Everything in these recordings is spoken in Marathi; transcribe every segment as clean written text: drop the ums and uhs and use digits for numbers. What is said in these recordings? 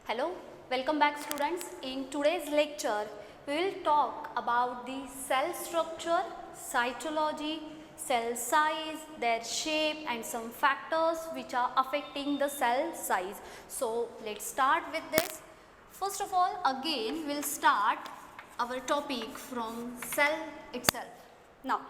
Hello, welcome back students. In today's lecture, we will talk about the cell structure, cytology, cell size, their shape and some factors which are affecting the cell size. So, let's start with this. First of all, again we will start our topic from cell itself. Now,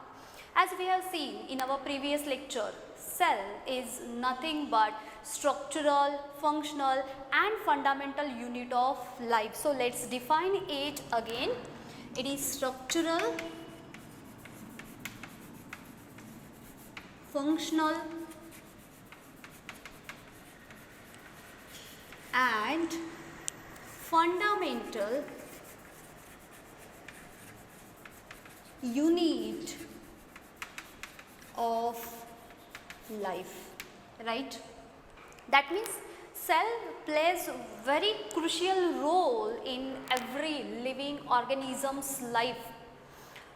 as we have seen in our previous lecture, cell is nothing but structural, functional and fundamental unit of life. So let's define it again. It is structural, functional and fundamental unit of life, right? That means cell plays very crucial role in every living organism's life.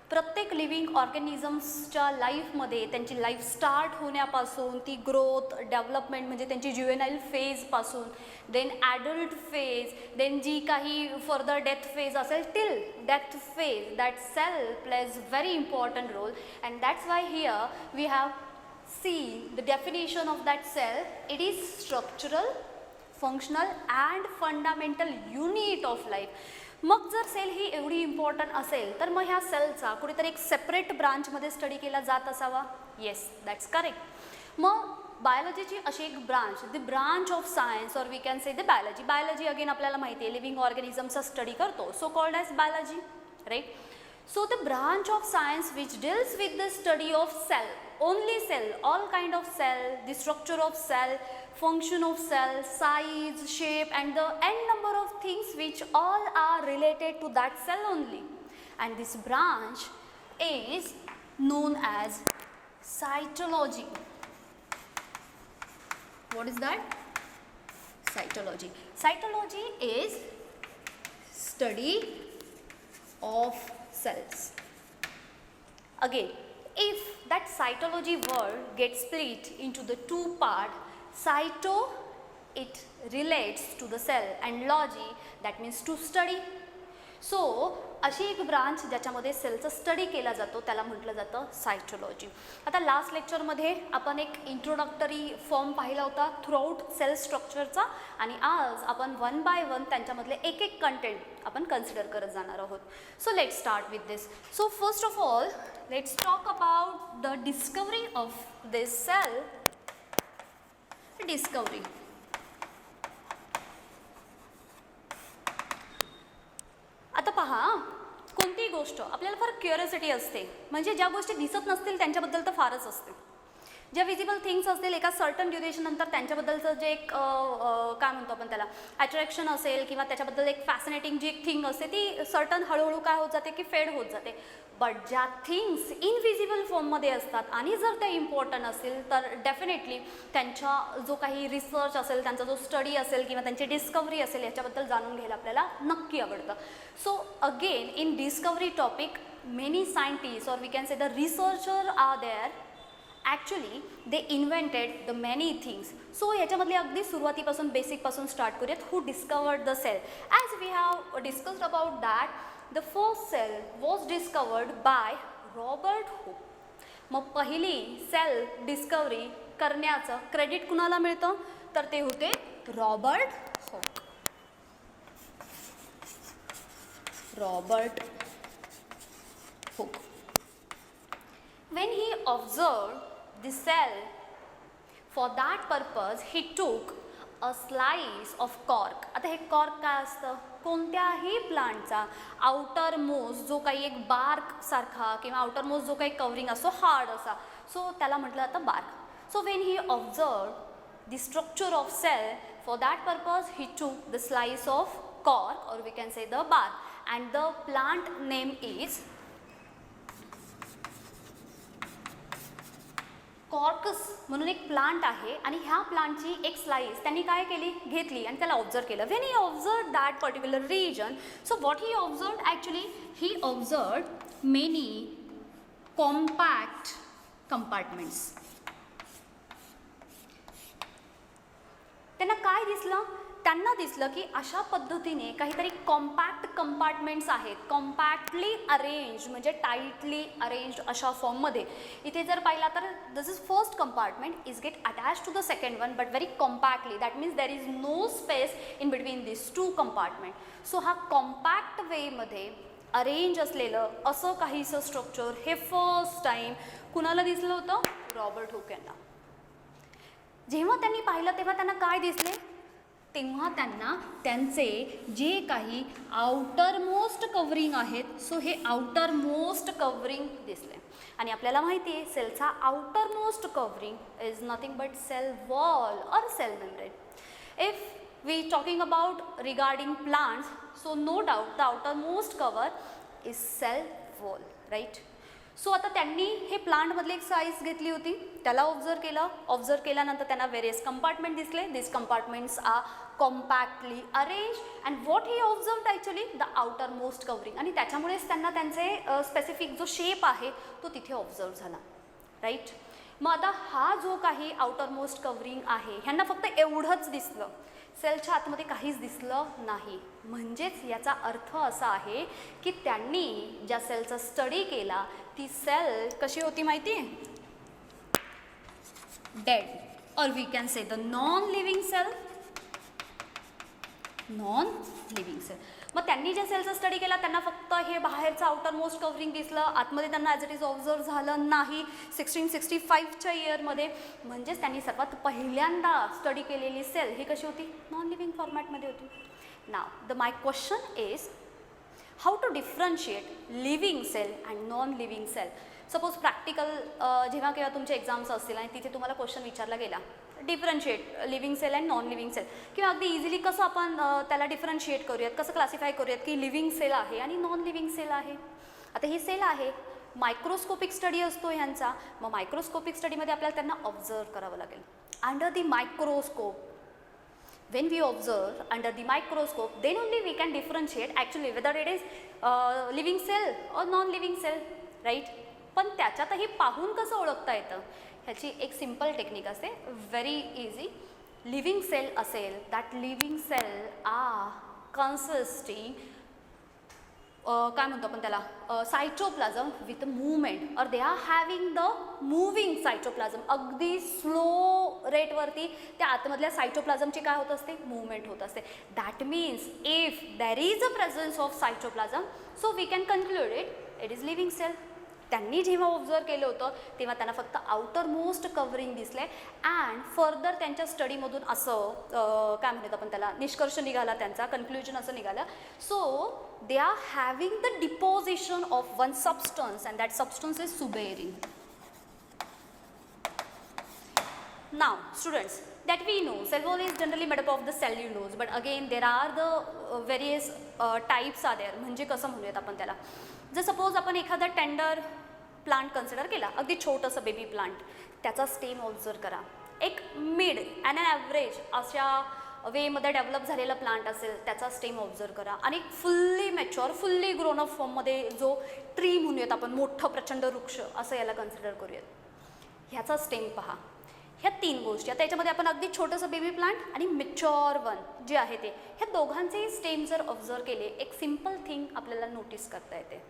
प्रत्येक लिव्हिंग ऑर्गॅनिझम्सच्या लाईफमध्ये त्यांची लाईफ स्टार्ट होण्यापासून ती ग्रोथ डेव्हलपमेंट म्हणजे त्यांची ज्युएनाईल फेजपासून देन ॲडल्ट फेज देन जी काही फर्दर डेथ फेज असेल till death phase that cell plays very important role and that's why here we have seen the definition of that cell. It is structural, functional and fundamental unit of life. मग जर सेल ही एवढी इम्पॉर्टंट असेल तर मग ह्या सेलचा कुठेतरी एक सेपरेट ब्रांचमध्ये स्टडी केला जात असावा. Yes, that's correct. मग बायोलॉजीची अशी एक branch, the branch of science or we can say the biology. Biology again आपल्याला माहिती आहे लिव्हिंग ऑर्गॅनिझमचा स्टडी करतो, so called as biology, right. So the branch of science which deals with the study of cell, only cell, all kind of cell, the structure of cell, function of cell, size, shape and the n number of things which all are related to that cell only. And this branch is known as cytology. What is that? Cytology. Cytology is study of cells. Again, if that cytology word gets split into the two part, cyto it relates to the cell and logy that means to study. So अशी एक ब्रांच ज्याच्यामध्ये सेलचा स्टडी केला जातो त्याला म्हटलं जातं सायटोलॉजी. आता लास्ट लेक्चरमध्ये आपण एक इंट्रोडक्टरी फॉर्म पाहिला होता थ्रूआउट सेल स्ट्रक्चरचा आणि आज आपण वन बाय वन त्यांच्यामधले एक एक कंटेंट आपण कन्सिडर करत जाणार आहोत. So let start with this. So first of all let's talk about the discovery of this cell. Discovery आता पहा, कोणतीही गोष्ट आपल्याला फार क्युरिओसिटी असते, म्हणजे ज्या गोष्टी दिसत नसतील त्यांच्याबद्दल तर फारच असते. ज्या विजिबल थिंग्स असतील एका सर्टन ड्युरेशन नंतर त्यांच्याबद्दलचं जे एक काय म्हणतो आपण त्याला अट्रॅक्शन असेल किंवा त्याच्याबद्दल एक फॅसिनेटिंग जी एक थिंग असते ती सर्टन हळूहळू काय होत जाते की फेड होत जाते. बट ज्या थिंग्स इनविजिबल फॉर्ममध्ये असतात आणि जर त्या इम्पॉर्टंट असतील तर डेफिनेटली त्यांचा जो काही रिसर्च असेल, त्यांचा जो स्टडी असेल किंवा त्यांची डिस्कवरी असेल याच्याबद्दल जाणून घ्यायला आपल्याला नक्की आवडतं. So again in discovery topic many scientist or we can say the researcher are there. Actually they invented the many things. So याच्यामधली अगदी सुरुवातीपासून बेसिकपासून स्टार्ट करूयात. Who discovered the cell? As we have discussed about that the first cell was discovered by Robert Hooke. मग पहिली सेल डिस्कवरी करण्याचं क्रेडिट कुणाला मिळतं तर ते होते Robert Hooke. Robert Hooke. When he observed the cell, for that purpose he took a slice of cork. आता हे कॉर्क काय असतं? कोणत्याही प्लांटचा आउटर मोस्ट जो काही एक बार्क सारखा किंवा आउटर मोस्ट जो काही कवरिंग असतो हार्ड असा, सो त्याला म्हटलं जातं bark. So when he observe the structure of cell, for that purpose he took the slice of cork or we can say the bark and the plant name is कॉर्कस म्हणून एक प्लांट आहे आणि ह्या प्लांटची एक स्लाइस त्यांनी काय केली घेतली आणि त्याला ऑब्झर्व केलं. When he observe that particular region, so what he observe actually he observe many compact compartments. त्यांना काय दिसलं त्यांना दिसलं की अशा पद्धतीने काहीतरी कॉम्पॅक्ट कंपार्टमेंट्स आहेत, कॉम्पॅक्टली अरेंज म्हणजे टाईटली अरेंज्ड अशा फॉर्ममध्ये. इथे जर पाहिला तर this is first compartment is get attach to the second one but very compactly. That means there is no space in between this two compartment. So हा कॉम्पॅक्ट वेमध्ये अरेंज असलेलं असं काहीसं स्ट्रक्चर हे फर्स्ट टाईम कुणाला दिसलं होतं? रॉबर्ट हुक यांना. जेव्हा त्यांनी पाहिलं तेव्हा त्यांना काय दिसले? तेव्हा त्यांना त्यांचे जे काही आउटर मोस्ट कवरिंग आहेत सो हे आउटर मोस्ट कवरिंग दिसले. आणि आपल्याला माहिती आहे सेलचा outer most covering is nothing but cell wall or cell membrane. If we talking about regarding plants so no doubt the outer most cover is cell wall, right. So आता त्यांनी हे प्लांटमधली एक साईज घेतली होती, त्याला ऑब्झर्व केलं. ऑब्झर्व केल्यानंतर त्यांना वेरियस कंपार्टमेंट दिसले. This compartments are compactly arrange and what he observed actually the outer most covering. आणि त्याच्यामुळेच त्यांना त्यांचे स्पेसिफिक जो शेप आहे तो तिथे ऑब्झर्व झाला, राईट. मग आता हा जो काही आउटर मोस्ट कवरिंग आहे ह्यांना फक्त एवढंच दिसलं, सेलच्या आतमध्ये काहीच दिसलं नाही. म्हणजेच याचा अर्थ असा आहे की त्यांनी ज्या सेलचा स्टडी केला ती सेल कशी होती माहिती आहे? डेड, और we can say the non living cell. Non living cell. मग त्यांनी ज्या सेलचा स्टडी केला त्यांना फक्त हे बाहेरचं आउटर मोस्ट कवरिंग दिसलं, आतमध्ये त्यांना ॲज इट इज ऑब्झर्व झालं नाही 1665च्या इयरमध्ये. म्हणजेच त्यांनी सर्वात पहिल्यांदा स्टडी केलेली सेल ही कशी होती? नॉन लिव्हिंग फॉर्मॅटमध्ये होती. Now the my question is how to differentiate living cell and non living cell. Suppose practical जेव्हा केव्हा तुमचे एक्झाम्स असतील आणि तिथे तुम्हाला क्वेश्चन विचारला गेला differentiate living cell and non living cell, किंवा अगदी इझिली कसं आपण त्याला डिफरन्शिएट करूयात, कसं क्लासिफाय करूयात की लिव्हिंग सेल आहे आणि नॉन लिव्हिंग सेल आहे. आता ही सेल आहे, मायक्रोस्कोपिक स्टडी असतो ह्यांचा. मग मायक्रोस्कोपिक स्टडीमध्ये आपल्याला त्यांना ऑब्झर्व करावं लागेल under the microscope. When we observe under the microscope, then only we can differentiate actually whether it is living cell or non-living cell, right? पण त्याच्यातही पाहून कसं ओळखता येतं ह्याची एक सिंपल टेक्निक असते, व्हेरी इझी. लिव्हिंग सेल असेल, that living cell are consisting काय म्हणतो आपण त्याला सायटोप्लाझम विथ मूवमेंट, और they are having the moving cytoplasm. अगदी स्लो रेटवरती त्या आतमधल्या सायटोप्लाझमची काय होत असते? मूवमेंट होत असते. That means if there is a presence of cytoplasm so we can conclude it is living cell. त्यांनी जेव्हा ऑब्झर्व केलं होतं तेव्हा त्यांना फक्त आउटर मोस्ट कवरिंग दिसले. अँड फर्दर त्यांच्या स्टडीमधून असं काय म्हणतात आपण त्याला निष्कर्ष निघाला, त्यांचा कन्क्ल्युजन असं निघालं. So they are having the deposition of one substance and that substance is suberin. Now students, that we know cell wall is generally made up of the cellulose, but again there are the various types are there. म्हणजे कसं म्हणूयात आपण त्याला, जर सपोज आपण एखादा टेंडर प्लांट कन्सिडर केला, अगदी छोटंसं बेबी प्लांट, त्याचा स्टेम ऑब्झर्व करा. एक मिड अँड अन ॲव्हरेज अशा वेमध्ये डेव्हलप झालेला प्लांट असेल त्याचा स्टेम ऑब्झर्व करा. आणि fully mature fully grown up फॉर्ममध्ये जो ट्री म्हणूयात आपण, मोठं प्रचंड वृक्ष असं याला कन्सिडर करूयात, ह्याचा स्टेम पहा. ह्या तीन गोष्टी, आता याच्यामध्ये आपण अगदी छोटंसं बेबी प्लांट आणि मॅच्युअर वन जे आहे ते, ह्या दोघांचेही स्टेम जर ऑब्झर्व केले, एक सिम्पल थिंग आपल्याला नोटीस करता येते.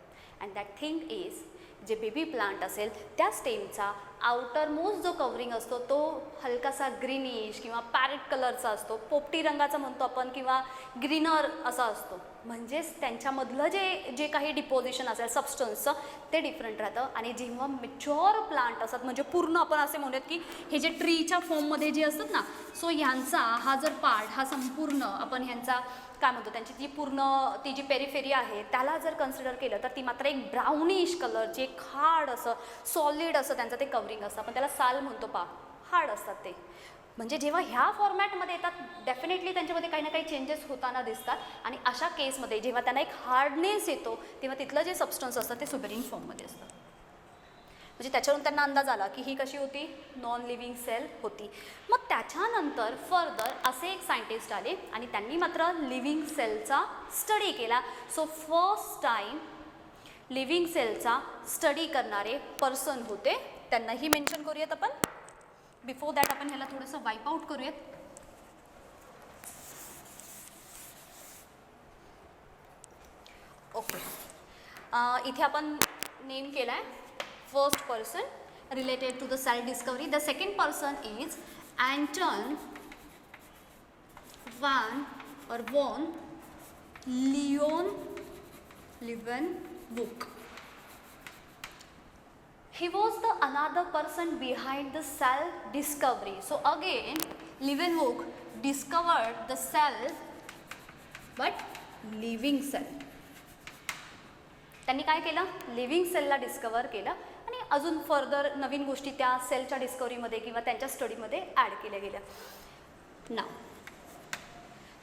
अँड दॅट थिंग इज, जे बेबी प्लांट असेल त्या स्टेमचा आउटर मोस्ट जो कवरिंग असतो तो हलकासा ग्रीनिश किंवा पॅरेट कलरचा असतो, पोपटी रंगाचा म्हणतो आपण, किंवा ग्रीनर असा असतो. म्हणजेच त्यांच्यामधलं जे काही डिपोजिशन असेल सबस्टन्सचं ते डिफरंट राहतं. आणि जेव्हा मॅच्युअर प्लांट असतात, म्हणजे पूर्ण आपण असे म्हणूयात की हे जे ट्रीच्या फॉर्ममध्ये जे असतात ना, सो ह्यांचा हा जर पार्ट हा संपूर्ण आपण ह्यांचा काय म्हणतो, त्यांची जी पूर्ण ती जी पेरिफेरी आहे त्याला जर कन्सिडर केलं तर ती मात्र एक ब्राउनिश कलरची, एक हार्ड असं सॉलिड असं त्यांचं ते कवरिंग असतं. आपण त्याला साल म्हणतो, हार्ड असतात ते. म्हणजे जेव्हा ह्या फॉर्मॅटमध्ये येतात डेफिनेटली त्यांच्यामध्ये काही ना काही चेंजेस होताना दिसतात. आणि अशा केसमध्ये जेव्हा त्यांना एक हार्डनेस येतो तेव्हा तिथलं जे सबस्टन्स असतं ते सुबेरिन फॉर्ममध्ये असतं. म्हणजे त्याच्यावरून त्यांना अंदाज आला की ही कशी होती, नॉन लिव्हिंग सेल होती. मग त्याच्यानंतर फर्दर असे एक सायंटिस्ट आले आणि त्यांनी मात्र लिव्हिंग सेलचा स्टडी केला. सो फर्स्ट टाईम लिव्हिंग सेलचा स्टडी करणारे पर्सन होते, त्यांनाही मेन्शन करूयात आपण. बिफोर दॅट आपण ह्याला थोडंसं वाईप आउट करूयात. ओके, इथे आपण नेम केला आहे first person related to the self discovery. The second person is Anton von Leeuwenhoek. He was the another person behind the cell discovery. So again, Leeuwenhoek discovered the cell, but living cell. त्यांनी काय केलं, लिव्हिंग सेलला डिस्कवर केलं आणि अजून फर्दर नवीन गोष्टी त्या सेलच्या डिस्कवरीमध्ये किंवा त्यांच्या स्टडीमध्ये ॲड केल्या गेल्या. नाव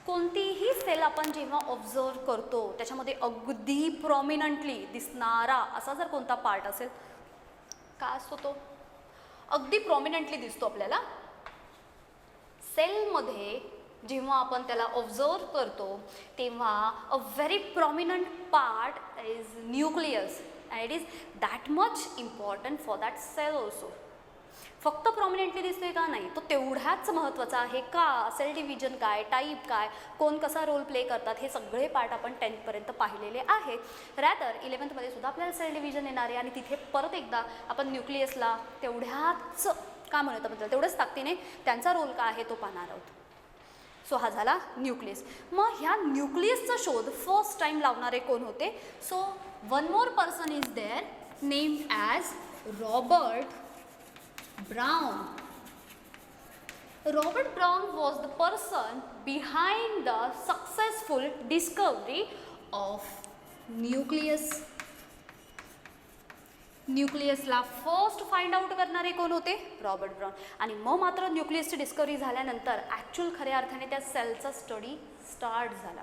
कोणतीही सेल आपण जेव्हा ऑब्झर्व करतो त्याच्यामध्ये अगदी प्रॉमिनंटली दिसणारा असा जर कोणता पार्ट असेल, काय असतो तो, अगदी प्रॉमिनंटली दिसतो आपल्याला सेलमध्ये. जेव्हा आपण त्याला ऑब्झर्व करतो तेव्हा a very prominent part is nucleus and it is that much important for that cell also. फक्त प्रॉमिनंटली दिसते का, नाही, तो तेवढ्याच महत्त्वाचा आहे का. सेल डिव्हिजन काय, टाईप काय, कोण कसा रोल प्ले करतात, हे सगळे पार्ट आपण 10th पाहिलेले आहेत. रॅदर 11th सुद्धा आपल्याला सेल डिव्हिजन येणार आहे आणि तिथे परत एकदा आपण न्यूक्लियसला तेवढ्याच का म्हणत आपण तेवढ्याच ताकदीने त्यांचा रोल काय आहे तो पाहणार आहोत. सो हा झाला न्यूक्लियस. मग ह्या न्यूक्लियसचा शोध फर्स्ट टाईम लावणारे कोण होते. So one more person is there named as Robert Brown. Robert Brown was the person behind the successful discovery of nucleus. न्यूक्लियसला फर्स्ट फाइंड आउट करणारे कोण होते, रॉबर्ट ब्राउन. आणि मग मात्र न्यूक्लियसची डिस्कवरी झाल्यानंतर ॲक्च्युअल खऱ्या अर्थाने त्या सेलचा स्टडी स्टार्ट झाला.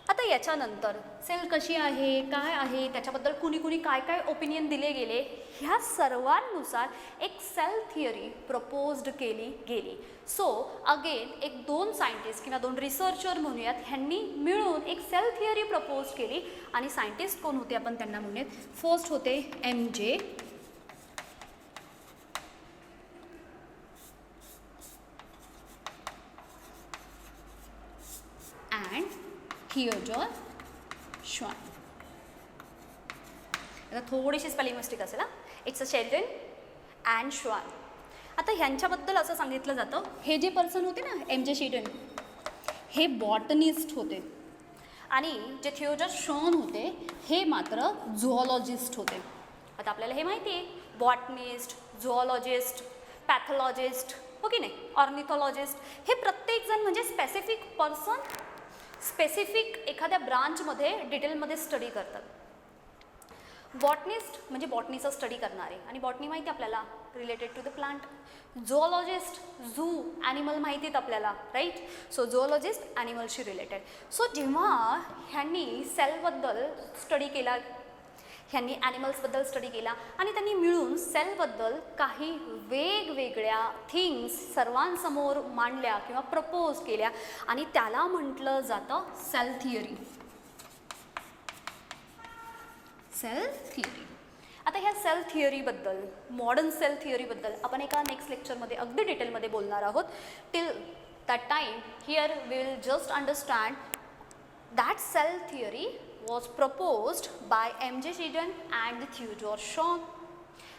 आता याच्यानंतर सेल कशी आहे, काय आहे, त्याच्याबद्दल कुणी कुणी काय काय ओपिनियन दिले गेले, ह्या सर्वांनुसार एक सेल थिअरी प्रपोज्ड केली गेली. सो अगेन एक 2 सायंटिस्ट किंवा 2 रिसर्चर म्हणूयात, ह्यांनी मिळून एक सेल थिअरी प्रपोज केली. आणि सायंटिस्ट कोण होते आपण त्यांना म्हणूयात. फर्स्ट होते MJ अँड थिओडोर श्वान. आता थोडीशी स्पेलिंग मिस्टेक असेल हा. इट्स अ शेल्डन अँड श्वान. आता ह्यांच्याबद्दल असं सांगितलं जातं, हे जे पर्सन होते ना MJ शेल्डन, हे बॉटनिस्ट होते आणि जे थिओडोर श्वान होते हे मात्र झुऑलॉजिस्ट होते. आता आपल्याला हे माहिती आहे, बॉटनिस्ट, झुऑलॉजिस्ट, पॅथॉलॉजिस्ट, हो की नाही, ऑर्निथॉलॉजिस्ट, हे प्रत्येकजण म्हणजे स्पेसिफिक पर्सन स्पेसिफिक एखाद्या ब्रांचमध्ये डिटेलमध्ये स्टडी करतात. बॉटनिस्ट म्हणजे बॉटनीचा स्टडी करणारे, आणि बॉटनी माहिती आपल्याला related to the plant. Zoologist zoo animal माहिती आहेत आपल्याला, राईट. सो झुऑलॉजिस्ट ॲनिमलशी रिलेटेड. सो जेव्हा ह्यांनी सेलबद्दल स्टडी केला, ह्यांनी ॲनिमल्सबद्दल स्टडी केला आणि त्यांनी मिळून सेलबद्दल काही वेगवेगळ्या थिंग्स सर्वांसमोर मांडल्या किंवा प्रपोज केल्या आणि त्याला म्हटलं जातं सेल थिअरी. Sale theory. आता ह्या सेल थिअरीबद्दल, मॉडर्न सेल थिअरीबद्दल आपण एका नेक्स्ट लेक्चरमध्ये अगदी डिटेलमध्ये बोलणार आहोत. Till that time here we will just understand that cell theory was proposed by MJ Sheldon and Theodore Schwann.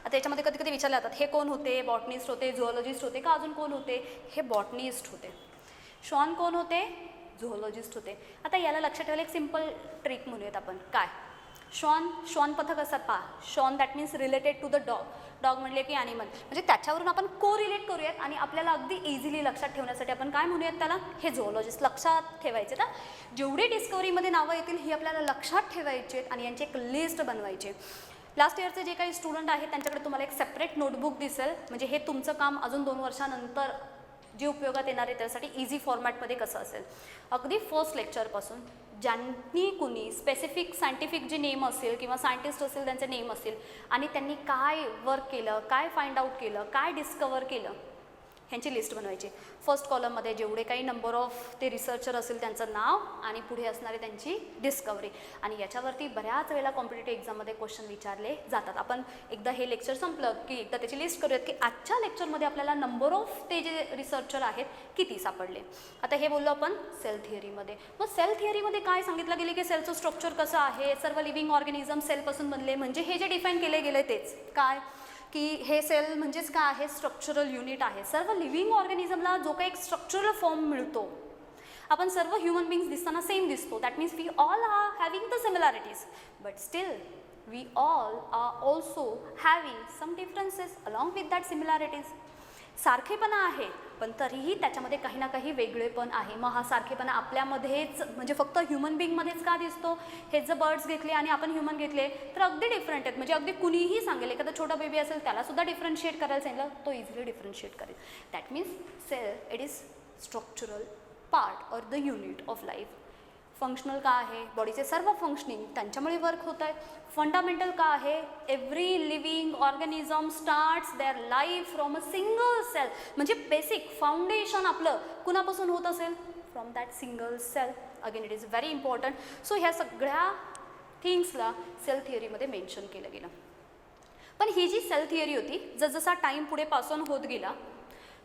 आता याच्यामध्ये कधी कधी विचारले जातात, हे कोण होते, बॉटनिस्ट होते, झुऑलॉजिस्ट होते का अजून कोण होते. हे बॉटनिस्ट होते. श्वॉन कोण होते, झुऑलॉजिस्ट होते. आता याला लक्षात ठेवायला एक सिम्पल ट्रिक म्हणूयात आपण. काय, श्वॉन पथक असतात पहा. Schwann that means related to the dog. Dog म्हणले की ॲनिमल, म्हणजे त्याच्यावरून आपण को रिलेट करूयात आणि आपल्याला अगदी इझिली लक्षात ठेवण्यासाठी आपण काय म्हणूयात त्याला, हे झुऑलॉजिस्ट. लक्षात ठेवायचे ना, जेवढे डिस्कवरीमध्ये नावं येतील ही आपल्याला लक्षात ठेवायची आणि यांची एक लिस्ट बनवायची. लास्ट इयरचे जे काही स्टुडंट आहेत त्यांच्याकडे तुम्हाला एक सेपरेट नोटबुक दिसेल, म्हणजे हे तुमचं काम अजून 2 वर्षानंतर जे उपयोगात येणार आहे त्यासाठी इझी फॉर्मॅटमध्ये कसं असेल. अगदी फर्स्ट लेक्चरपासून ज्यांनी कुणी स्पेसिफिक सायंटिफिक जे नेम असेल किंवा सायंटिस्ट असेल त्यांचे नेम असेल आणि त्यांनी काय वर्क केलं, काय फाइंड आउट केलं, काय डिस्कवर केलं, ह्यांची लिस्ट बनवायची. फर्स्ट कॉलममध्ये जेवढे काही नंबर ऑफ ते रिसर्चर असेल त्यांचं नाव आणि पुढे असणारी त्यांची डिस्कवरी. आणि याच्यावरती बऱ्याच वेळेला कॉम्पिटेटिव्ह एक्झाममध्ये क्वेश्चन विचारले जातात. आपण एकदा हे लेक्चर संपलं की एकदा त्याची लिस्ट करूयात की आजच्या लेक्चरमध्ये आपल्याला नंबर ऑफ ते जे रिसर्चर आहेत किती सापडले. आता हे बोललो आपण सेल थिअरीमध्ये. मग सेल थिअरीमध्ये काय सांगितलं गेले की सेलचं स्ट्रक्चर कसं आहे, सर्व लिव्हिंग ऑर्गॅनिझम सेलपासून बनले. म्हणजे हे जे डिफाईन केले गेले तेच काय की हे सेल म्हणजेच काय आहे, स्ट्रक्चरल युनिट आहे. सर्व लिव्हिंग ऑर्गॅनिझमला जो काही एक स्ट्रक्चरल फॉर्म मिळतो, आपण सर्व ह्युमन बिंग्स दिसताना सेम दिसतो. That means we all are having the similarities, but still we all are also having some differences along with that similarities. सारखेपणा आहे पण तरीही त्याच्यामध्ये काही ना काही वेगळेपण आहे. मग हा सारखेपणा आपल्यामध्येच म्हणजे फक्त ह्युमन बिंगमध्येच का दिसतो? हे जर बर्ड्स घेतले आणि आपण ह्युमन घेतले तर अगदी डिफरंट आहेत. म्हणजे अगदी कुणीही सांगेल, एखादा छोटा बेबी असेल त्यालासुद्धा डिफरन्शिएट करायला सांगितलं तो इझिली डिफरन्शिएट करेल. That means cell it is structural part or the unit of life. Functional का आहे, बॉडीचे सर्व फंक्शनिंग त्यांच्यामुळे वर्क होत आहे. फंडामेंटल का आहे, every living organism starts their life from a single cell. म्हणजे बेसिक फाउंडेशन आपलं कुणापासून होत असेल, from that single cell. Again it is very important. So ह्या सगळ्या थिंग्सला सेल थिअरीमध्ये मेन्शन केलं गेलं. पण ही जी सेल थिअरी होती जसजसा टाईम पुढे पासून होत गेला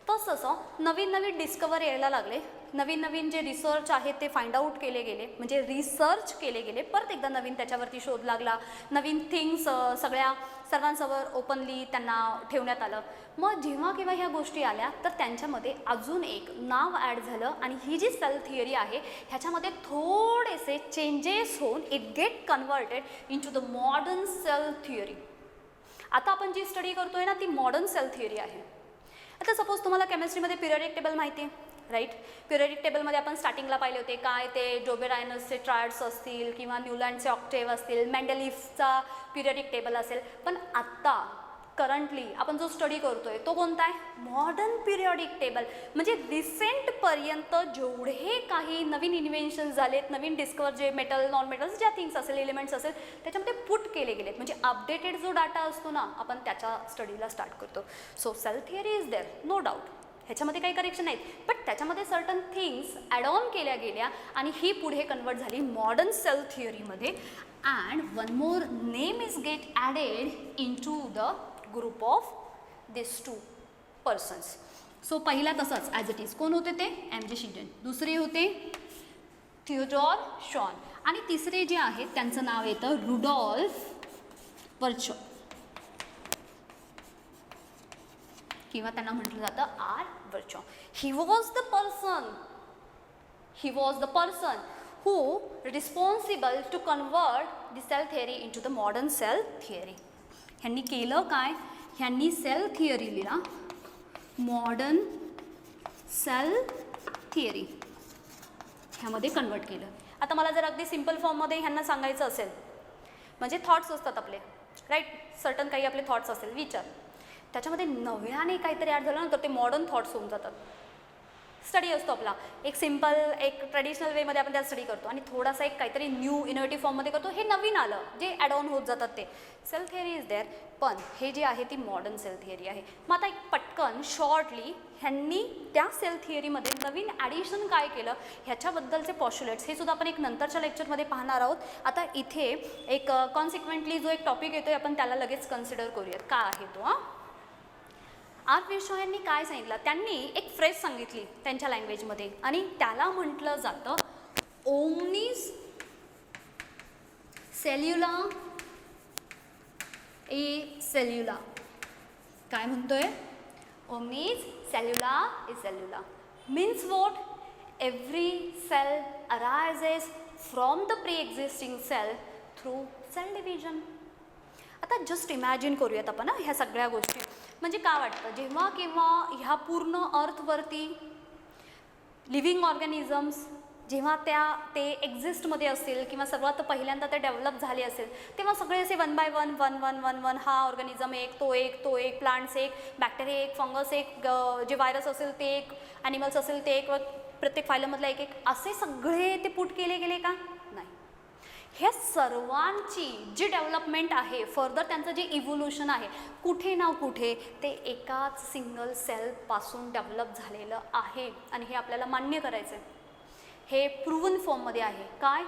तसं नवीन नवीन डिस्कवर यायला लागले. नवीन नवीन जे रिसर्च आहेत ते फाइंड आउट केले गेले, म्हणजे रिसर्च केले गेले. परत एकदा नवीन त्याच्यावरती शोध लागला. नवीन थिंग्स सर्वांसमोर ओपनली त्यांना ठेवण्यात आलं. मग जेव्हा केव्हा ह्या गोष्टी आल्या तर त्यांच्यामध्ये अजून एक नाव ॲड झालं आणि ही जी सेल थिअरी आहे ह्याच्यामध्ये थोडेसे चेंजेस होऊन it get converted in to the modern cell theory. आता आपण जी स्टडी करतोय ना ती मॉडर्न सेल थिअरी आहे. आता सपोज तुम्हाला केमिस्ट्रीमध्ये पिरियडिक टेबल माहिती आहे, राईट? पिरियडिक टेबलमध्ये आपण स्टार्टिंगला पाहिले होते काय ते जोबेरायनसचे ट्रायड्स असतील किंवा न्यूलँडचे ऑक्टेव्ह असतील, मेंडेलिफचा पिरियडिक टेबल असेल. पण आत्ता करंटली आपण जो स्टडी करतोय तो कोणता आहे? Modern periodic table. म्हणजे रिसेंटपर्यंत जेवढे काही नवीन इन्व्हेन्शन्स झालेत, नवीन डिस्कवर जे मेटल नॉन मेटल्स ज्या थिंग्स असेल, एलिमेंट्स असेल त्याच्यामध्ये पुट केले गेलेत. म्हणजे अपडेटेड जो डाटा असतो ना आपण त्याच्या स्टडीला स्टार्ट करतो. So cell theory is there, no doubt. ह्याच्यामध्ये काही करेक्शन नाहीत, बट त्याच्यामध्ये सर्टन थिंग्स ॲड ऑन केल्या गेल्या आणि ही पुढे कन्वर्ट झाली मॉडर्न सेल थिअरीमध्ये. And one more name is get added in to the group of this two persons. So पहिला तसाच ॲज इट इज. कोण होते ते? एम.जे. शिल्टन. दुसरे होते थिओडोर शॉन आणि तिसरे जे आहेत त्यांचं नाव येतं रुडॉल्फ वर्चो किंवा त्यांना म्हटलं जातं R Virchow. He was the person who responsible to convert the cell theory into the modern cell theory. ह्यांनी केलं काय? ह्यांनी सेल थिअरी लिहिला, मॉडर्न सेल थिअरी ह्यामध्ये कन्वर्ट केलं. आता मला जर अगदी सिम्पल फॉर्ममध्ये ह्यांना सांगायचं असेल, म्हणजे थॉट्स असतात आपले, राईट? सर्टन काही आपले थॉट्स असेल, विचार, त्याच्यामध्ये नव्याने काहीतरी ॲड झालं ना तर ते मॉडर्न थॉट्स होऊन जातात. स्टडी असतो आपला एक सिम्पल एक ट्रेडिशनल वेमध्ये आपण त्यात स्टडी करतो आणि थोडासा एक काहीतरी न्यू इनोव्हेटिव्ह फॉर्ममध्ये करतो. हे नवीन आलं जे ॲड ऑन होत जातात ते सेल थिअरी इज देअर. पण हे जे आहे ती मॉडर्न सेल थिअरी आहे. मग आता एक पटकन शॉर्टली ह्यांनी त्या सेल थिअरीमध्ये नवीन ॲडिशन काय केलं ह्याच्याबद्दलचे पॉश्युलेट्स हे सुद्धा आपण एक नंतरच्या लेक्चरमध्ये पाहणार आहोत. आता इथे एक कॉन्सिक्वेंटली जो एक टॉपिक येतो आपण त्याला लगेच कन्सिडर करूयात. काय आहे तो? आर विर्शॉ यांनी काय सांगितलं? त्यांनी एक फ्रेज सांगितली त्यांच्या लँग्वेजमध्ये आणि त्याला म्हटलं जातं ओमनीज सेल्युला ए सेल्युला. काय म्हणतोय? ओमनीज सेल्युला ए सेल्युला means what? Every cell arises from the pre existing cell through cell division. आता जस्ट इमॅजिन करूयात आपण ह्या सगळ्या गोष्टी. म्हणजे काय वाटतं जेव्हा केव्हा ह्या पूर्ण अर्थवरती लिव्हिंग ऑर्गॅनिझम्स जेव्हा ते एक्झिस्टमध्ये असतील किंवा सर्वात पहिल्यांदा ते डेव्हलप झाले असेल तेव्हा सगळे असे one by one one one one one हा ऑर्गॅनिझम एक, तो एक, तो एक, प्लांट्स एक, बॅक्टेरिया एक, फंगस एक, जे व्हायरस असेल ते एक, ॲनिमल्स असेल ते एक, प्रत्येक फायलमधला एक एक, असे सगळे ते पुट केले गेले का? नाही. ह्या सर्वांची जी डेव्हलपमेंट आहे, फर्दर त्यांचं जे इव्होल्युशन आहे, कुठे ना कुठे ते एकाच सिंगल सेलपासून डेव्हलप झालेलं आहे आणि हे आपल्याला मान्य करायचं आहे. हे प्रूव्हन फॉर्ममध्ये आहे. काय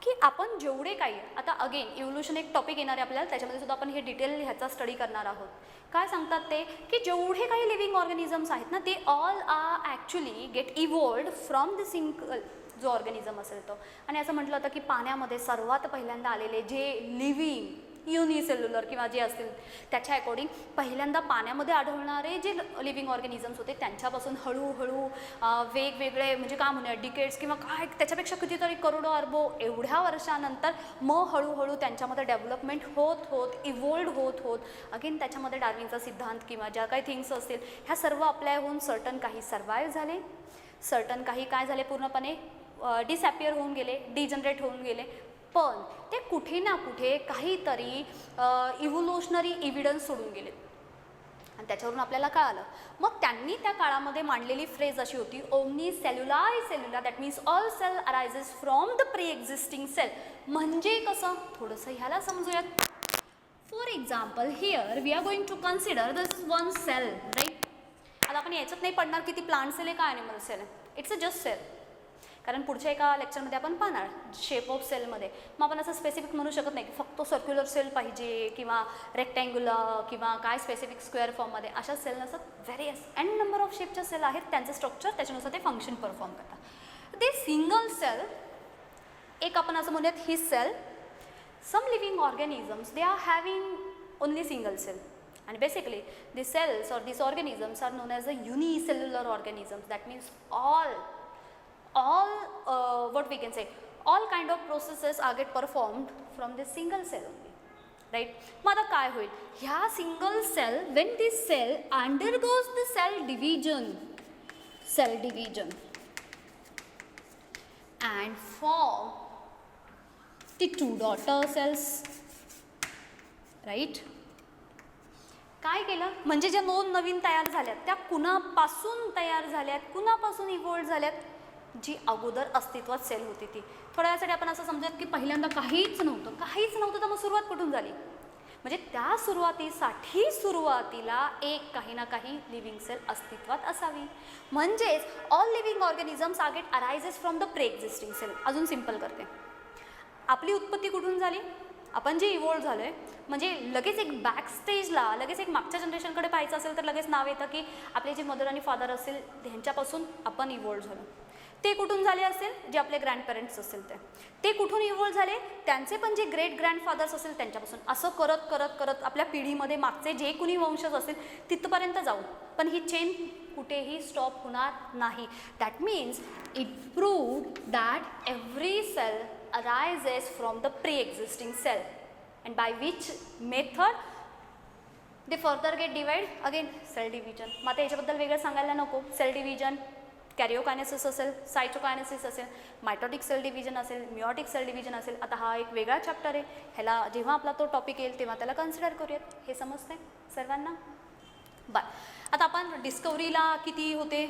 की आपण जेवढे काही, आता अगेन इव्होल्युशन एक टॉपिक येणार आहे आपल्याला, त्याच्यामध्ये सुद्धा आपण हे डिटेल ह्याचा स्टडी करणार आहोत. काय सांगतात ते की जेवढे काही लिव्हिंग ऑर्गॅनिझम्स आहेत ना, ते all are actually get evolved from the single जो ऑर्गॅनिझम असेल तो. आणि असं म्हटलं होतं की पाण्यामध्ये सर्वात पहिल्यांदा आलेले जे लिव्हिंग युनिसेल्युलर किंवा जे असतील त्याच्या अकॉर्डिंग पहिल्यांदा पाण्यामध्ये आढळणारे जे लिव्हिंग ऑर्गॅनिझम्स होते त्यांच्यापासून हळूहळू वेगवेगळे म्हणजे काय म्हणूया डिकेड्स किंवा काय त्याच्यापेक्षा कितीतरी करोडो अरबो एवढ्या वर्षानंतर मग हळूहळू त्यांच्यामध्ये डेव्हलपमेंट होत होत इव्हॉल्व्ड होत अगेन त्याच्यामध्ये डार्विनचा सिद्धांत किंवा ज्या काही थिंग्स असतील ह्या सर्व अप्लाय होऊन सर्टन काही सर्वाईव्ह झाले, सर्टन काही काय झाले पूर्णपणे डिसॲपियर होऊन गेले, डिजनरेट होऊन गेले. पण ते कुठे ना कुठे काहीतरी इव्होल्युशनरी एव्हिडन्स सोडून गेले आणि त्याच्यावरून आपल्याला काय आलं. मग त्यांनी त्या काळामध्ये मांडलेली फ्रेज अशी होती, ओमनी सेल्युलाय सेल्युला, that means all cell arises from the pre existing cell. म्हणजे कसं थोडंसं ह्याला समजूयात. For example here we are going to consider this is one cell, right. आता आपण याच्यात नाही पडणार की ती प्लांट सेल आहे का ॲनिमल सेल आहे, इट्स अ जस्ट सेल. कारण पुढच्या एका लेक्चरमध्ये आपण पाहणार शेप ऑफ सेलमध्ये. मग आपण असं स्पेसिफिक म्हणू शकत नाही की फक्त सर्क्युलर सेल पाहिजे किंवा रेक्टँग्युलर किंवा काय स्पेसिफिक स्क्वेअर फॉर्ममध्ये. अशा सेल नसतात, व्हेरियस एन नंबर ऑफ शेपच्या सेल आहेत, त्यांचं स्ट्रक्चर त्याच्यानुसार ते फंक्शन परफॉर्म करतात. ते सिंगल सेल एक आपण असं म्हणूयात ही cell. Some living organisms they are having only single cell. And basically the cells or these organisms are known as a unicellular organisms. That means all what we can say, all kind of processes are get performed from this single cell only, right. मग आता काय होईल, ह्या single cell when this cell undergoes the cell division and form the two daughter cells, right. काय केलं म्हणजे ज्या दोन नवीन तयार झाल्यात त्या कुणापासून तयार झाल्यात, कुणापासून इव्हॉल्व झाल्यात, जी अगोदर अस्तित्वात सेल होती ती. थोड्या वेळासाठी आपण असं समजूयात की पहिल्यांदा काहीच नव्हतं तर मग सुरुवात कुठून झाली. म्हणजे त्या सुरुवातीला एक काही ना काही लिव्हिंग सेल अस्तित्वात असावी. म्हणजेच all living organisms are get arises from the pre existing cell. अजून सिम्पल करते, आपली उत्पत्ती कुठून झाली, आपण जे इव्हॉल्व झालो आहे म्हणजे लगेच एक बॅक स्टेजला लगेच एक मागच्या जनरेशनकडे पाहायचं असेल तर लगेच नाव येतं की आपले जे मदर आणि फादर असेल त्यांच्यापासून आपण इव्हॉल्व झालो. ते कुठून झाले असेल, जे आपले ग्रँडपेरेंट्स असेल ते कुठून इव्हॉल्व झाले, त्यांचे पण जे ग्रेट ग्रँडफादर्स असेल त्यांच्यापासून. असं करत करत करत आपल्या पिढीमध्ये मागचे जे कुणी वंशज असेल तिथपर्यंत जाऊ. पण ही चेन कुठेही स्टॉप होणार नाही. That means it proved that every cell arises from the pre-existing cell and by which method they further get divide, again cell division. मग आता याच्याबद्दल वेगळं सांगायला नको. सेल डिव्हिजन, कॅरिओकायनेसिस असेल, सायटोकायनेसिस असेल, मायटोटिक सेल डिव्हिजन असेल, मिओटिक सेल डिव्हिजन असेल. आता हा एक वेगळा चॅप्टर आहे, ह्याला जेव्हा आपला तो टॉपिक येईल तेव्हा त्याला कन्सिडर करूयात. हे समजतंय सर्वांना. बरं, आता आपण डिस्कवरीला किती होते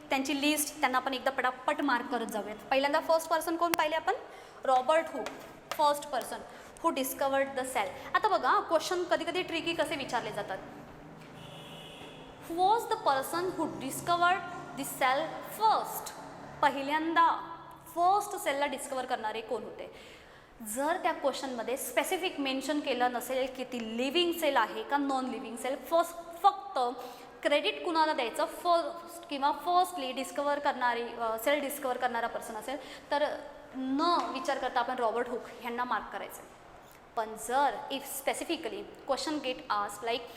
त्यांची लिस्ट त्यांना आपण एकदा पटापट मार्क करत जाऊयात. पहिल्यांदा फर्स्ट पर्सन कोण पाहिले आपण, Robert Hooke, first person who discovered the cell. आता बघा क्वेश्चन कधी कधी ट्रिकी कसे विचारले जातात. Who was the person who discovered the cell first. पहिल्यांदा फर्स्ट सेलला डिस्कवर करणारे कोण होते. जर त्या क्वेश्चनमध्ये स्पेसिफिक मेन्शन केलं नसेल की ती लिव्हिंग सेल आहे का नॉन लिव्हिंग सेल, फक्त क्रेडिट कुणाला द्यायचं, फर्स्ट किंवा फर्स्टली डिस्कवर करणारी सेल डिस्कवर करणारा पर्सन असेल तर न विचार करता आपण रॉबर्ट हुक ह्यांना मार्क करायचं. पण जर if specifically question get ask like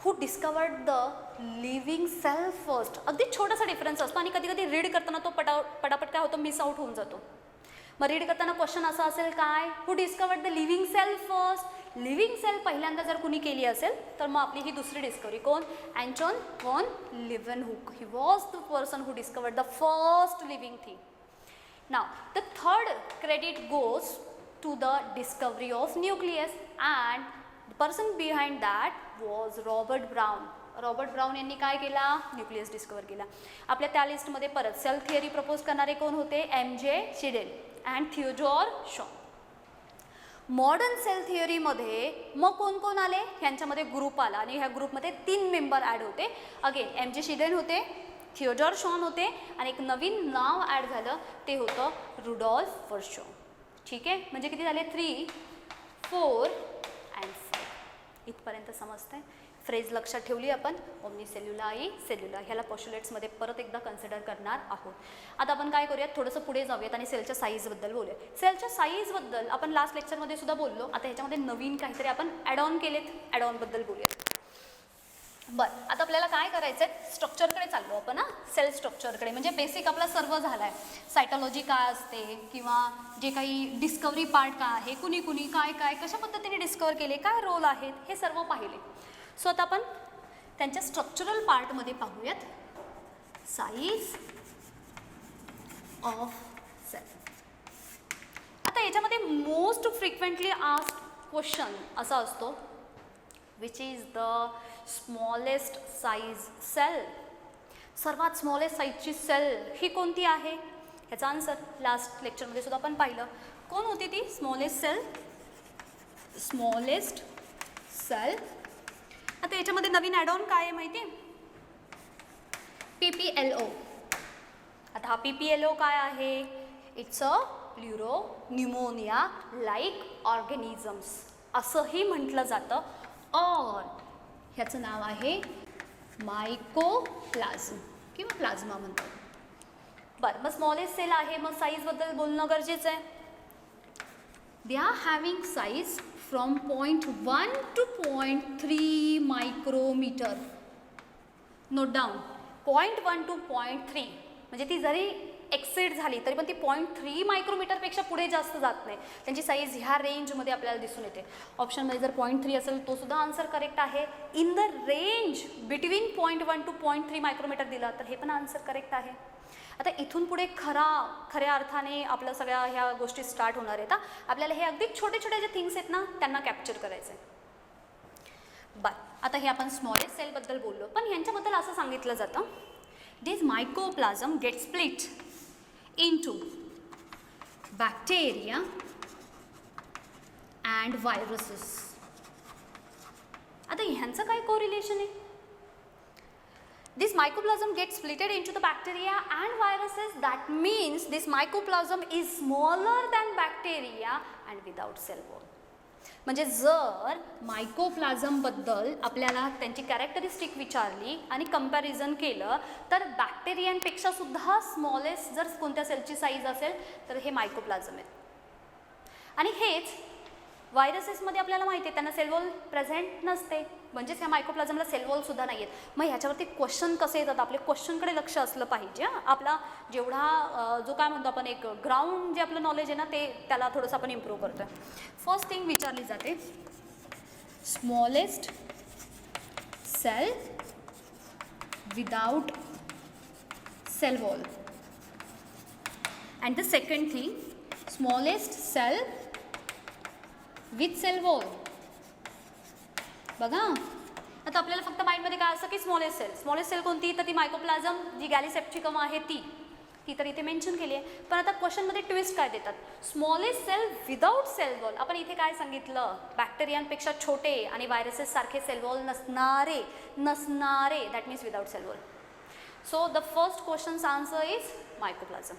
who discovered the living cell first, अगदी छोटासा डिफरन्स असतो आणि कधी कधी रीड करताना तो पटापट काय होतो, मिस आउट होऊन जातो. मग रीड करताना क्वेश्चन असा असेल काय, who discovered the living cell first. Living cell पहिल्यांदा जर कुणी केली असेल तर मग आपली ही दुसरी डिस्कवरी कोण, Anton von Leeuwenhoek. He was the person who discovered the first living thing. Now, the third credit goes to the discovery of nucleus and the person behind that was Robert Brown. Robert brown यांनी काय केला, न्यूक्लियस डिस्कवर केला. आपल्या त्या लिस्टमध्ये परत सेल थिअरी प्रपोज करणारे कोण होते, MJ शिडेल and Theodore Shaw. Modern cell थिअरीमध्ये मग कोण कोण आले, ह्यांच्यामध्ये ग्रुप आला आणि ह्या ग्रुपमध्ये 3 मेंबर ॲड होते. अगेन MG शिदेन होते, थिओडॉर शॉन होते आणि एक नवीन नाव ॲड झालं ते होतं रुडॉल्फ वर्शो. ठीक आहे, म्हणजे किती झाले 3, 4 and 5. इथपर्यंत समजतंय. फ्रेज लक्षात ठेवली आपण, ओमनी सेल्युलाई सेल्युला, ह्याला पॉश्युलेट्समध्ये परत एकदा कन्सिडर करणार आहोत. आता आपण काय करूयात, थोडंसं पुढे जाऊयात आणि सेलच्या साईजबद्दल बोलूया. सेलच्या साईजबद्दल आपण लास्ट लेक्चरमध्ये सुद्धा बोललो. आता ह्याच्यामध्ये नवीन काहीतरी आपण ॲड ऑन केलेत, ॲड ऑनबद्दल बोलूयात. बरं, आता आपल्याला काय करायचं आहे, स्ट्रक्चरकडे चाललो आपण. सेल स्ट्रक्चरकडे, म्हणजे बेसिक आपला सर्व झाला आहे. सायटॉलॉजी काय असते किंवा जे काही डिस्कवरी पार्ट काय आहे, कुणी कुणी काय काय कशा पद्धतीने डिस्कवर केले, काय रोल आहेत, हे सर्व पाहिले. सो आता आपण त्यांच्या स्ट्रक्चरल पार्टमध्ये पाहूयात. Size of cell. आता याच्यामध्ये मोस्ट फ्रिक्वेंटली आस्क्ड क्वेश्चन असा असतो, which is the smallest size cell. सर्वात स्मॉलेस्ट साईजची सेल ही कोणती आहे, ह्याचा आन्सर लास्ट लेक्चरमध्ये सुद्धा आपण पाहिलं. कोण होती ती स्मॉलेस्ट सेल? Smallest sale. आता याच्यामध्ये नवीन ॲड ऑन काय आहे माहिती आहे, PPLO. आता हा PPLO काय आहे, it's a pleuro pneumonia like organisms असंही म्हटलं जातं. और ह्याचं नाव आहे मायकोप्लाझ्म किंवा प्लाझ्मा म्हणतात. बरं, मग स्मॉलेस्ट सेल आहे, मग साईजबद्दल बोलणं गरजेचं आहे. They are having size from 0.1 to 0.3 micrometre. Note down, 0.1 to 0.3, म्हणजे ती जरी एक्सेड झाली तरी पण ती 0.3 मायक्रोमीटरपेक्षा पुढे जास्त जात नाही. त्यांची साईज ह्या रेंजमध्ये आपल्याला दिसून येते. ऑप्शनमध्ये जर 0.3 असेल तो सुद्धा आन्सर करेक्ट आहे. In the range between 0.1 to 0.3 micrometre दिला तर हे पण आन्सर करेक्ट आहे. आता इथून पुढे खऱ्या अर्थाने आपल्या सगळ्या ह्या गोष्टी स्टार्ट होणार आहेत. आपल्याला हे अगदी छोटे छोटे जे थिंग्स आहेत ना त्यांना कॅप्चर करायचं आहे. बरं, आता हे आपण स्मॉलेस्ट सेलबद्दल बोललो, पण ह्यांच्याबद्दल असं सांगितलं जातं, this mycoplasma get split into bacteria and viruses. आता ह्यांचं काय कोरिलेशन आहे? This mycoplasm gets splitted into the bacteria and viruses. That means this mycoplasm is smaller than bacteria and without cell wall. म्हणजे जर मायकोप्लाझमबद्दल आपल्याला त्यांची कॅरेक्टरिस्टिक विचारली आणि कंपॅरिझन केलं तर बॅक्टेरियांपेक्षा सुद्धा स्मॉलेस्ट जर कोणत्या सेलची साईज असेल तर हे मायकोप्लाझम आहे. आणि हेच व्हायरसेसमध्ये आपल्याला माहिती आहे त्यांना सेलवॉल प्रेझेंट नसते, म्हणजेच ह्या मायकोप्लाझमला सेलवॉलसुद्धा नाही आहेत. मग ह्याच्यावरती क्वेश्चन कसे येतात, आपले क्वेश्चनकडे लक्ष असलं पाहिजे. आपला जेवढा जो काय म्हणतो आपण एक ग्राउंड जे आपलं नॉलेज आहे ना ते त्याला थोडंसं आपण इम्प्रूव्ह करतो आहे. फर्स्ट थिंग विचारली जाते, smallest cell without cell wall. And the second thing, smallest cell with cell wall. बघा, आता आपल्याला फक्त माइंडमध्ये काय असतं की स्मॉलेस्ट सेल कोणती, तर ती मायकोप्लाझम जी गॅलिसेप्टिकम आहे ती तर इथे मेन्शन केली आहे. पण आता क्वेश्चनमध्ये ट्विस्ट काय देतात, smallest cell without cell wall. आपण इथे काय सांगितलं, बॅक्टेरियांपेक्षा छोटे आणि व्हायरसेस सारखे सेल वॉल नसणारे, that means without cell wall. So the first क्वेश्चनचा answer is mycoplasma.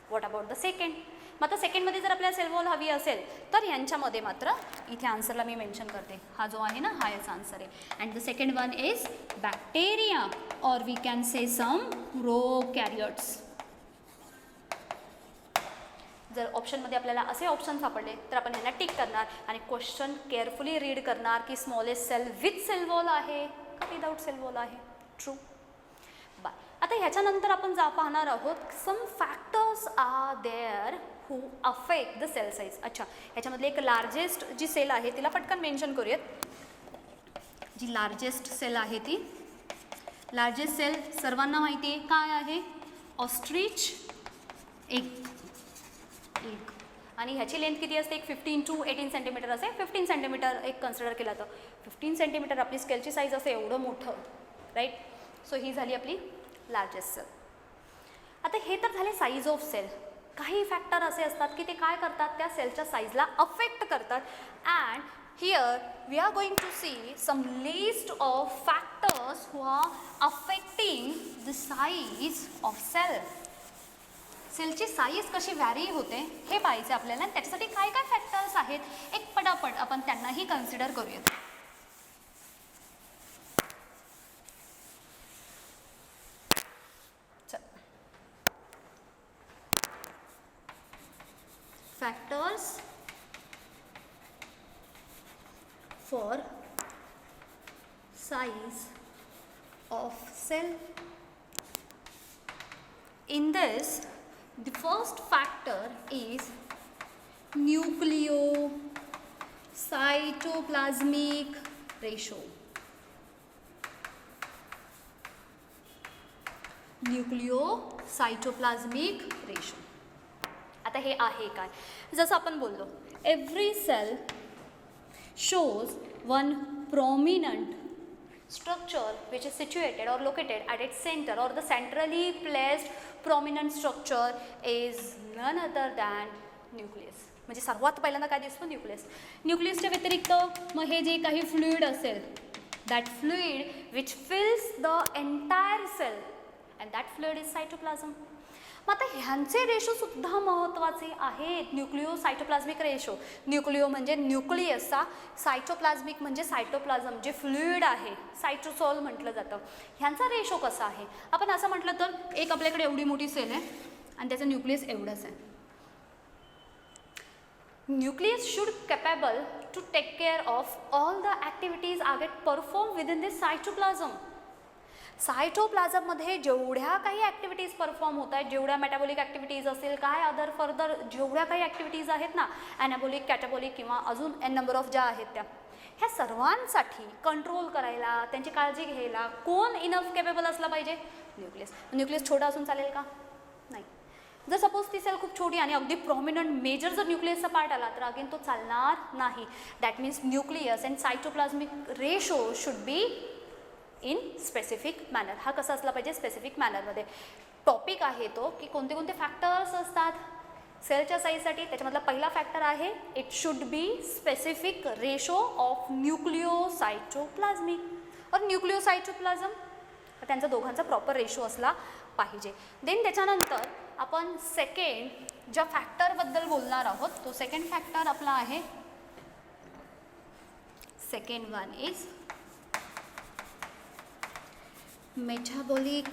What about the second? मग आता सेकंडमध्ये जर आपल्याला सेल वॉल हवी असेल तर यांच्यामध्ये मात्र इथे आन्सरला मी मेन्शन करते, हा जो आहे ना हा याचा आन्सर आहे. And the second one is bacteria और वी कॅन से सम प्रोकॅरियोट्स. जर ऑप्शनमध्ये आपल्याला असे ऑप्शन सापडले तर आपण यांना टिक करणार आणि क्वेश्चन केअरफुली रीड करणार की smallest cell with cell wall आहे का विदाउट सेल वॉल आहे. ट्रू. बाय. आता ह्याच्यानंतर आपण पाहणार आहोत some factors are there who affect the cell size. अच्छा, ह्याच्यामधली एक लार्जेस्ट जी सेल आहे तिला पटकन मेन्शन करूयात. जी लार्जेस्ट सेल आहे ती, लार्जेस्ट सेल सर्वांना माहिती आहे काय आहे, ऑस्ट्रिच एग. आणि ह्याची लेंथ किती असते, एक 15 to 18 सेंटीमीटर असते. 15 सेंटीमीटर एक कन्सिडर केला तर 15 सेंटीमीटर आपली स्केलची साईज असते, एवढं मोठं, राईट. सो ही झाली आपली लार्जेस्ट सेल. आता हे तर झाले साईज ऑफ सेल. काही फॅक्टर असे असतात की ते काय करतात, त्या सेलच्या साईजला अफेक्ट करतात. And here we are going to see some list of factors who are affecting the size of cell. सेलची साईज कशी व्हॅरी होते हे पाहायचे आपल्याला. त्याच्यासाठी काय काय फॅक्टर्स आहेत, एक पटापट आपण त्यांनाही कन्सिडर करूयात. Factors for size of cell. In this, the first factor is nucleocytoplasmic ratio. Nucleocytoplasmic ratio. आता हे आहे काय, जसं आपण बोललो, every cell shows one prominent structure which is situated or located at its center, or the centrally placed prominent structure is none other than nucleus. म्हणजे सर्वात पहिल्यांदा काय दिसतो, न्यूक्लियस. न्यूक्लियसच्या व्यतिरिक्त मग हे जे काही फ्लुइड असेल, that fluid which fills the entire cell and that fluid is cytoplasm. मग आता ह्यांचे रेशोसुद्धा महत्त्वाचे आहेत. न्यूक्लिओसायटोप्लाझ्मिक रेशो, न्यूक्लिओ म्हणजे न्यूक्लियसचा, सायटोप्लाझ्मिक म्हणजे सायटोप्लाझम जे फ्लुइड आहे, सायटोसॉल म्हटलं जातं. ह्यांचा रेशो कसा आहे, आपण असं म्हटलं तर एक आपल्याकडे एवढी मोठी सेल आहे आणि त्याचं न्यूक्लियस एवढंच आहे. Nucleus should capable to take care of all the activities are get perform within this cytoplasm. सायटोप्लाझममध्ये जेवढ्या काही ॲक्टिव्हिटीज परफॉर्म होत आहेत, जेवढ्या मेटाबॉलिक ॲक्टिव्हिटीज असतील, काय अदर फर्दर जेवढ्या काही ॲक्टिव्हिटीज आहेत ना, ॲनाबॉलिक, कॅटाबॉलिक किंवा अजून एन नंबर ऑफ ज्या आहेत त्या, ह्या सर्वांसाठी कंट्रोल करायला, त्यांची काळजी घ्यायला कोण इनफ केपेबल असला पाहिजे, न्यूक्लियस. न्यूक्लियस छोटा असून चालेल का, नाही. जर सपोज ती सेल खूप छोटी आणि अगदी प्रॉमिनंट मेजर जर न्यूक्लियसचा पार्ट आला तर अगेन तो चालणार नाही. That means nucleus and cytoplasmic ratio should be in specific manner. हा कसा असला पाहिजे, स्पेसिफिक मॅनरमध्ये. टॉपिक आहे तो की कोणते कोणते फॅक्टर्स असतात सेलच्या साईजसाठी. त्याच्यामधला पहिला फॅक्टर आहे it should be specific ratio of nucleocytoplasmic or nucleocytoplasm. त्यांचा दोघांचा प्रॉपर रेशो असला पाहिजे. देन त्याच्यानंतर आपण सेकंड ज्या फॅक्टरबद्दल बोलणार आहोत, तो सेकंड फॅक्टर आपला आहे, second one is metabolic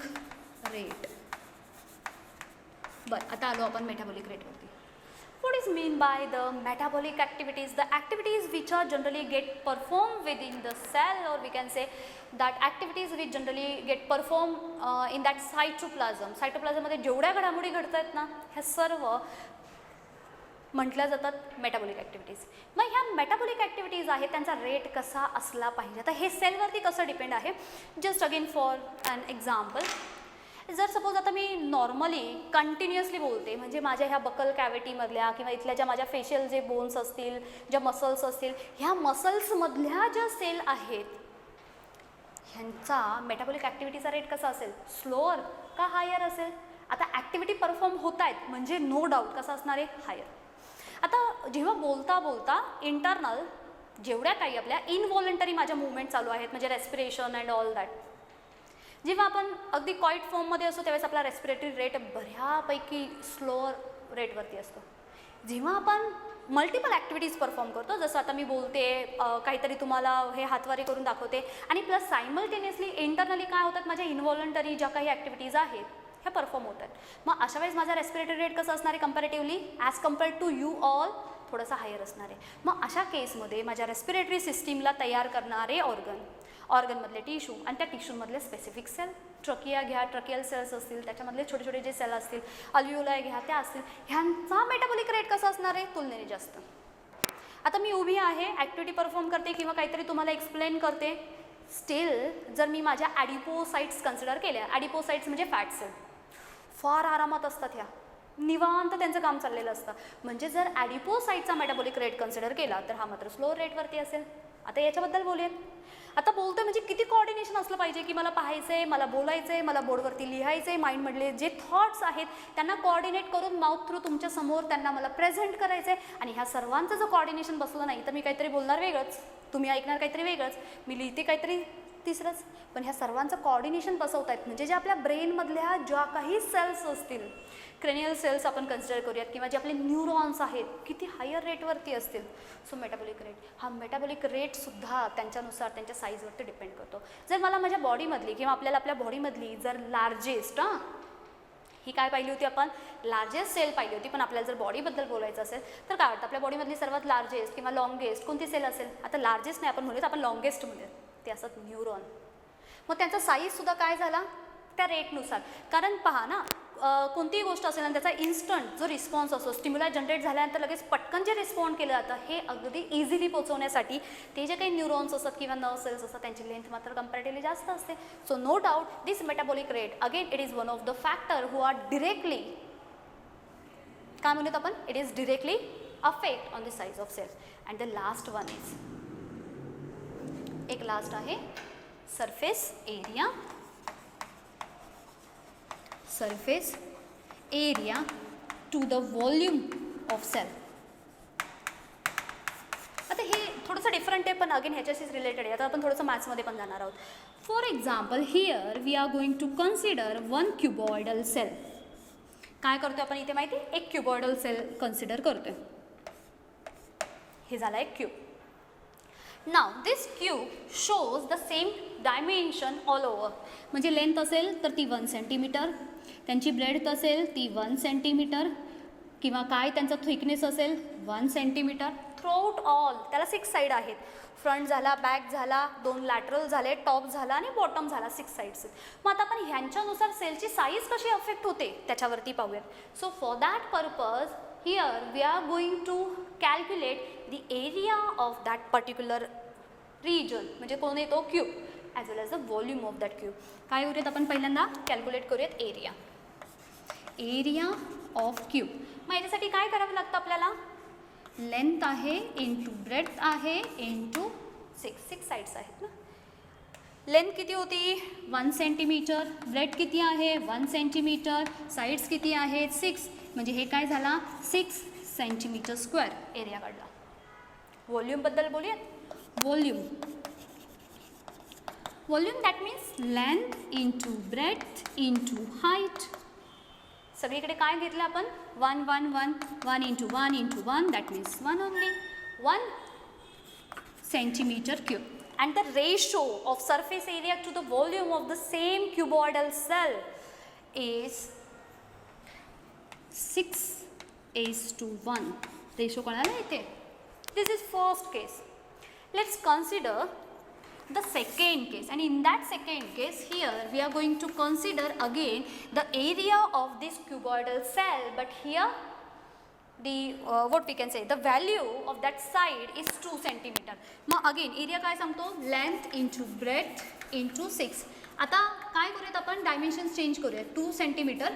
rate. बरं, आता आलो आपण metabolic रेटवरती. What is mean by the metabolic activities? The activities which are generally get performed within the cell, or we can say that activities which generally get performed in that cytoplasm. सायटोप्लाझममध्ये जेवढ्या घडामोडी घडतात ना, ह्या सर्व म्हटल्या जातात मेटाबॉलिक ॲक्टिव्हिटीज. मग ह्या मेटाबॉलिक ॲक्टिव्हिटीज आहेत त्यांचा रेट कसा असला पाहिजे. आता हे सेलवरती कसं डिपेंड आहे, just again for an example, जर सपोज आता मी नॉर्मली कंटिन्युअसली बोलते, म्हणजे माझ्या ह्या बकल कॅव्हिटीमधल्या किंवा इथल्या ज्या माझ्या फेशियल जे बोन्स असतील, ज्या मसल्स असतील, ह्या मसल्समधल्या ज्या सेल आहेत ह्यांचा मेटाबॉलिक ॲक्टिव्हिटीचा रेट कसा असेल, स्लोअर का हायर असेल. आता ॲक्टिव्हिटी परफॉर्म होत आहेत म्हणजे नो डाऊट कसा असणार आहे, हायर. आता जेव्हा बोलता बोलता इंटरनल जेवढ्या काही आपल्या इनव्हॉलंटरी माझ्या मूवमेंट चालू आहेत, म्हणजे रेस्पिरेशन अँड ऑल दॅट, जेव्हा आपण अगदी क्वाईट फॉर्ममध्ये असतो त्यावेळेस आपला रेस्पिरेटरी रेट बऱ्यापैकी स्लोअर रेटवरती असतो. जेव्हा आपण मल्टिपल ॲक्टिव्हिटीज परफॉर्म करतो, जसं आता मी बोलते, काहीतरी तुम्हाला हे हातवारी करून दाखवते, आणि प्लस सायमल्टेनियसली इंटरनली काय होतात, माझ्या इनव्हॉलंटरी ज्या काही ॲक्टिव्हिटीज आहेत ह्या परफॉर्म होतात. मग अशा वेळेस माझा रेस्पिरेटरी रेट कसा असणार आहे, comparatively as compared to you all थोडासा हायर असणार आहे. मग अशा केसमध्ये माझ्या रेस्पिरेटरी सिस्टीमला तयार करणारे ऑर्गनमधले टिश्यू आणि त्या टिश्यूमधले स्पेसिफिक सेल, ट्रकिया घ्या, ट्रकियल सेल्स असतील, त्याच्यामधले छोटे छोटे जे सेल असतील, अल्व्हिओलाई घ्या, त्या असतील, ह्यांचा मेटाबॉलिक रेट कसा असणार आहे, तुलनेने जास्त. आता मी उभी आहे, ॲक्टिव्हिटी परफॉर्म करते किंवा काहीतरी तुम्हाला एक्सप्लेन करते, स्टील जर मी माझ्या ॲडिपोसाइट्स कन्सिडर केल्या, ॲडिपोसाइट्स म्हणजे फॅट सेल, फार आरामात असतात, ह्या निवांत त्यांचं काम चाललेलं असतं. म्हणजे जर ॲडिपोसाइटचा मेटाबॉलिक रेट कन्सिडर केला तर हा मात्र स्लो रेटवरती असेल. आता याच्याबद्दल बोलूयात. आता बोलतोय म्हणजे किती कोऑर्डिनेशन असलं पाहिजे की मला पाहायचं आहे, मला बोलायचं आहे, मला बोर्डवरती लिहायचं आहे, माइंडमधले जे थॉट्स आहेत त्यांना कोऑर्डिनेट करून माउथ थ्रू तुमच्या समोर त्यांना मला प्रेझेंट करायचं आहे. आणि ह्या सर्वांचं जर कोऑर्डिनेशन बसलं नाही तर मी काहीतरी बोलणार वेगळंच, तुम्ही ऐकणार काहीतरी वेगळंच, मी लिहिते काहीतरी तिसरंच. पण ह्या सर्वांचं कोऑर्डिनेशन बसवता येत म्हणजे जे आपल्या ब्रेनमधल्या ज्या काही सेल्स असतील, क्रेनियल सेल्स आपण कन्सिडर करूयात, किंवा जे आपले न्यूरॉन्स आहेत किती हायर रेटवरती असतील. सो मेटाबॉलिक रेट, हा मेटाबॉलिक रेटसुद्धा त्यांच्यानुसार त्यांच्या साईजवरती डिपेंड करतो. जर मला माझ्या बॉडीमधली किंवा आपल्याला आपल्या बॉडीमधली जर लार्जेस्ट ही काय पाहिली होती आपण, लार्जेस्ट सेल पाहिली होती, पण आपल्याला जर बॉडीबद्दल बोलायचं असेल तर काय वाटतं आपल्या बॉडीमधली सर्वात लार्जेस्ट किंवा लॉंगेस्ट कोणती सेल असेल? आता लार्जेस्ट नाही आपण म्हणूयात, आपण लॉंगेस्ट म्हणूयात, ते असतात न्यूरॉन. मग त्यांचा साईजसुद्धा काय झाला त्या रेटनुसार. कारण पहा ना, कोणतीही गोष्ट असेल आणि त्याचा इन्स्टंट जो रिस्पॉन्स असतो, स्टिम्युलाय जनरेट झाल्यानंतर लगेच पटकन जे रिस्पॉन्ड केलं जातं हे अगदी इझिली पोहोचवण्यासाठी ते जे काही न्यूरॉन्स असतात किंवा नर्व सेल्स असतात त्यांची लेंथ मात्र कंपॅरेटिव्हली जास्त असते. So no doubt this metabolic rate again it is one of the factor who are directly, काय म्हणूयात आपण, it is directly affect on the size of cells. And the last one is, एक लास्ट आहे surface area. surface area to the volume of cell. आता हे थोडंसं डिफरंट आहे पण अगेन ह्याच्याशीच रिलेटेड आहे. आता आपण थोडंसं मॅथ्समध्ये पण जाणार आहोत. For example here we are going to consider one cuboidal cell. काय करतोय आपण इथे माहिती, एक क्युबॉइडल सेल कन्सिडर करतोय. हे झाला एक cube. Now this cube shows the same dimension all over. म्हणजे लेंथ असेल तर ती 1 सेंटीमीटर, त्यांची ब्रेड्थ असेल ती 1 सेंटीमीटर, किंवा काय त्यांचा थिकनेस असेल 1 सेंटीमीटर. थ्रूआउट ऑल त्याला 6 साईड आहेत. फ्रंट झाला, बॅक झाला, 2 लॅटरल झाले, टॉप झाला आणि बॉटम झाला, 6 साईड्स. मग आता आपण ह्यांच्यानुसार सेलची साईज कशी अफेक्ट होते त्याच्यावरती पाहूयात. So for that purpose here we are going to calculate the area of that particular region, म्हणजे कोण येतो cube, as well as the volume of that cube. काय करूयात आपण पहिल्यांदा कॅल्क्युलेट करूयात एरिया. Area of cube. मग याच्यासाठी काय करावं लागतं आपल्याला, लेंथ आहे इंटू ब्रेड्थ आहे इंटू 6 साईड्स आहेत ना. लेंथ किती होती 1 सेंटीमीटर, ब्रेड्थ किती आहे 1 सेंटीमीटर, साईड्स किती आहेत 6, म्हणजे हे काय झाला 6 सेंटीमीटर स्क्वेअर एरिया काढला. व्हॉल्यूमबद्दल बोलूयात. Volume that means length into breadth into height. सगळीकडे काय घेतलं आपण 1 1 1 1 into 1 into 1 that means 1 only, 1 centimeter cube. And the ratio of surface area to the volume of the same cuboidal cell is 6:1. Ratio कळाला इथे. This is first case. Let's consider the second case, and in that second case here we are going to consider again the area of this cuboidal cell, but here the what we can say, the value of that side is 2 centimeter. मग again area काय सांगतो, length into breadth into 6. आता काय करूयात आपण, डायमेन्शन्स चेंज करूयात. 2 centimetre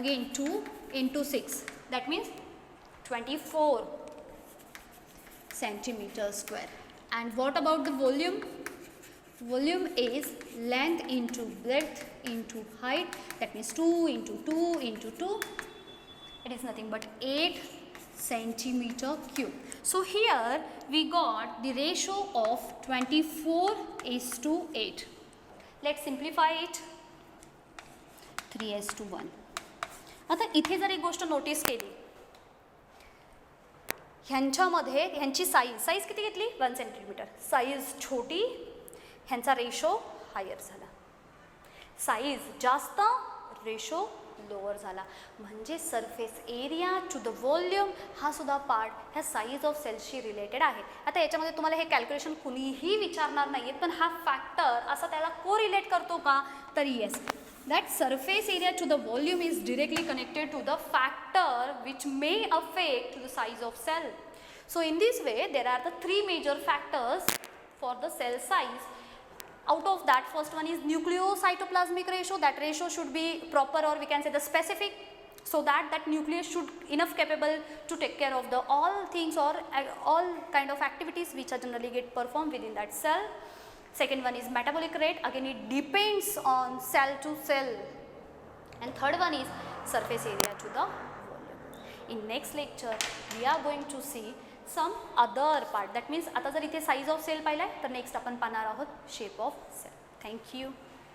again 2 into 6 that means 24 centimeter square. And what about the volume? Volume is length into breadth into height, that means 2 into 2 into 2. It is nothing but 8 centimeter cube. So here we got the ratio of 24:8. Let's simplify it. 3:1. आता इथे जर एक गोष्ट नोटीस केली, ह्यांच्यामध्ये ह्यांची साईज किती घेतली 1 सेंटीमीटर, साईज छोटी, ह्यांचा रेशो हायर झाला. साईज जास्त, रेशो लोअर झाला. म्हणजे surface area to the volume हा सुद्धा पार्ट ह्या साईज ऑफ सेल्सशी रिलेटेड आहे. आता याच्यामध्ये तुम्हाला हे कॅल्क्युलेशन कुणीही विचारणार नाही आहेत, पण हा फॅक्टर असा त्याला कोरिलेट करतो का, तर yes, that surface area to the volume is directly connected to the factor which may affect the size of cell. So in this way there are the 3 major factors for the cell size. Out of that, first one is nucleocytoplasmic ratio. That ratio should be proper, or we can say the specific. so that nucleus should enough capable to take care of the all things or all kind of activities which are generally get performed within that cell. Second one is metabolic rate, again it depends on cell to cell. And third one is surface area to the volume. In next lecture we are going to see some other part, that means आता जर इथे size of cell पाहिलाय तर next आपण पाहणार आहोत shape of cell. Thank you.